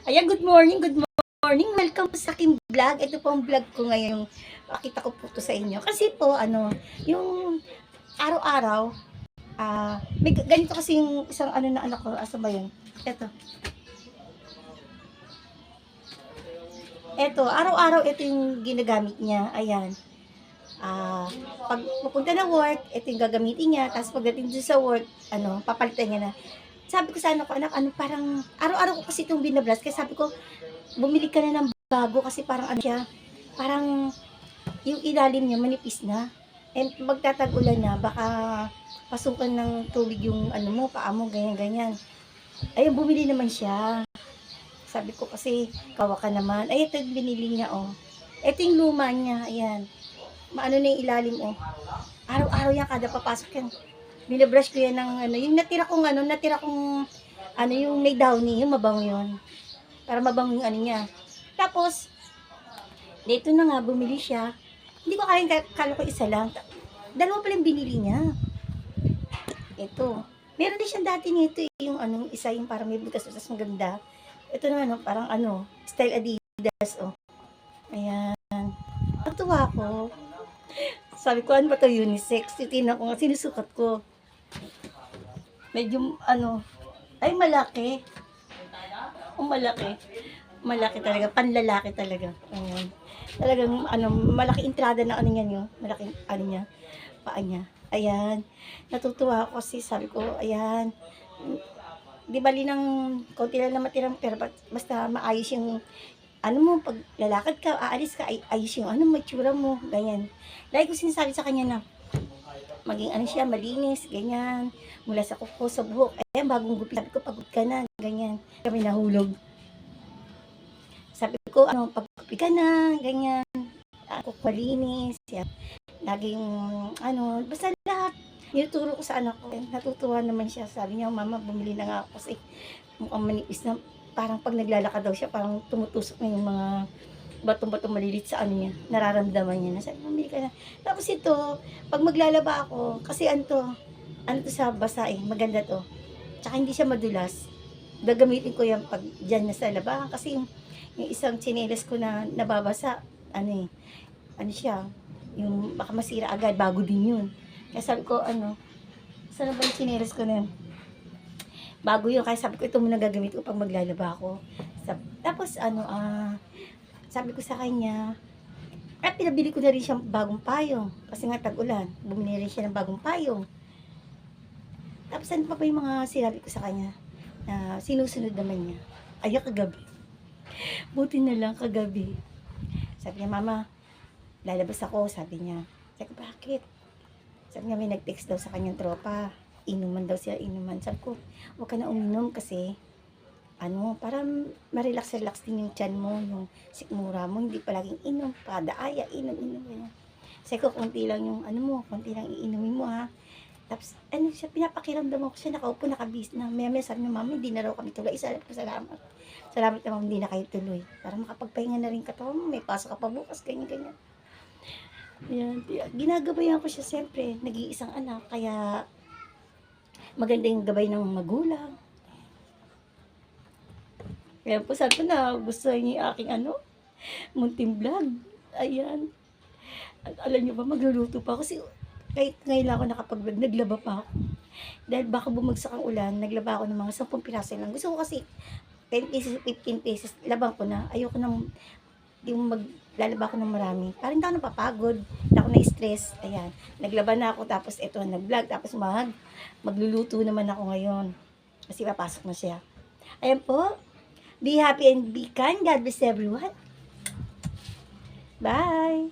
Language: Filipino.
Ayan, good morning, good morning. Welcome po sa aking vlog. Ito po ang vlog ko ngayon. Pakita ko po to sa inyo. Kasi po, yung araw-araw, may ganito kasi yung isang na anak ko. Asa ba yun? Ito, araw-araw ito yung ginagamit niya. Ayan. Pag pupunta na work, ito yung gagamitin niya. Tapos pagdating dun sa work, papalitan niya na. Sabi ko sa anak ko, parang araw-araw ko kasi itong binablas. Kaya sabi ko, bumili ka na ng bago kasi parang siya, parang yung ilalim niya manipis na. And magtatag-ulan na, baka pasukan ng tubig yung paa mo, ganyan-ganyan. Ayun, bumili naman siya. Sabi ko kasi, kawa ka naman. Ay, ito yung binili niya, oh. Ito yung luma niya, ayan. Maano na yung ilalim, oh. Araw-araw yan, kada papasok yan. Binabrush ko yan ng yung natira kong yung may downy, yung mabango yun. Para mabango yung niya. Tapos, dito na nga, bumili siya. Hindi ko kala ko isa lang. Dalawa pala yung binili niya. Ito. Meron din siyang dati nito, yung isa yung parang may butas-butas maganda. Ito naman, parang style Adidas, oh. Ayan. Natuwa ko. Sabi ko, ano ba ito, unisex? Titignan ko nga, sinusukat ko. Medyo, ay malaki. Malaki. Malaki talaga, panlalaki talaga. Ayan. Talagang, malaki entrada na niyan yun. Malaking, niya, paa niya. Ayan. Natutuwa ako kasi sabi ko, ayan. Di bali ng konti lang na matirang pero basta maayos yung, pag lalakad ka, aalis ka, ayos yung, maitsura mo, ganyan. Lagi ko sinasabi sa kanya na, maging siya, malinis, ganyan. Mula sa kuko, sa buhok. Ayan, bagong gupit. Sabi ko, pagod ka na, ganyan. Kami nahulog. Sabi ko, paggupi ka na, ganyan. Kuko, malinis, yan. Laging, basta lahat. Nituturo ko sa anak ko. Natutuwa naman siya. Sabi niya, mama, bumili na nga ako kasi mukhang manipis na. Parang pag naglalakad daw siya, parang tumutusok na yung mga batong-batong malilit sa niya, nararamdaman niya na sabi, bumili ka na. Tapos ito, pag maglalaba ako, kasi to sa basa maganda to. Tsaka hindi siya madulas. Gagamitin ko yan pag dyan na sa labahan kasi yung isang tsinelas ko na nababasa, siya, yung baka masira agad, bago din yun. Kaya sabi ko, saan ba yung tsinelas ko na yun? Bago yun, kaya sabi ko, ito muna gagamit ko pag maglalaba ako. Tapos, sabi ko sa kanya, pinabili ko na rin siyang bagong payong. Kasi nga tag-ulan, bumili rin siya ng bagong payong. Tapos ano pa ba yung mga sinabi ko sa kanya na sinusunod naman niya? Kagabi. Buti na lang kagabi. Sabi niya, mama, lalabas ako, sabi niya. Sabi ko, bakit? Sabi niya, may nag-text daw sa kanyang tropa. Inuman daw siya, inuman. Sabi ko, huwag ka na uminom kasi para ma-relax din yung tiyan mo, yung sikmura mo, hindi palaging inom, padaaya, inom, ganyan. Sabi ko, konti lang yung, konti lang iinumin mo, ha. Tapos, siya, pinapakiramdam ko siya, nakaupo, nakabis na. Maya sabi niya, mami, hindi na raw kami tuloy. Salamat. Salamat naman, hindi na kayo tuloy. Para makapagpahinga na rin katawan mo, may pasok ka pa bukas, ganyan. Yan, ginagabayan ko siya, siyempre, nag-iisang anak, kaya maganda yung gabay ng magulang. Kaya po sabi ko na gusto niyo yung aking munting vlog. Ayan. Alam niyo ba, magluluto pa ako. Kasi kahit ngayon lang ako nakapag-vlog, naglaba pa ako. Dahil baka bumagsak ang ulan, naglaba ako ng mga 10 piraso lang. Gusto ko kasi 10 pieces, 15 pieces, labang ko na. Ayoko nang yung maglalaba ko ng marami. Parang hindi ako napapagod. Hindi ako na-stress. Ayan. Naglaba na ako, tapos ito, nag-vlog. Tapos magluluto naman ako ngayon. Kasi papasok na siya. Ayan po. Be happy and be kind. God bless everyone. Bye!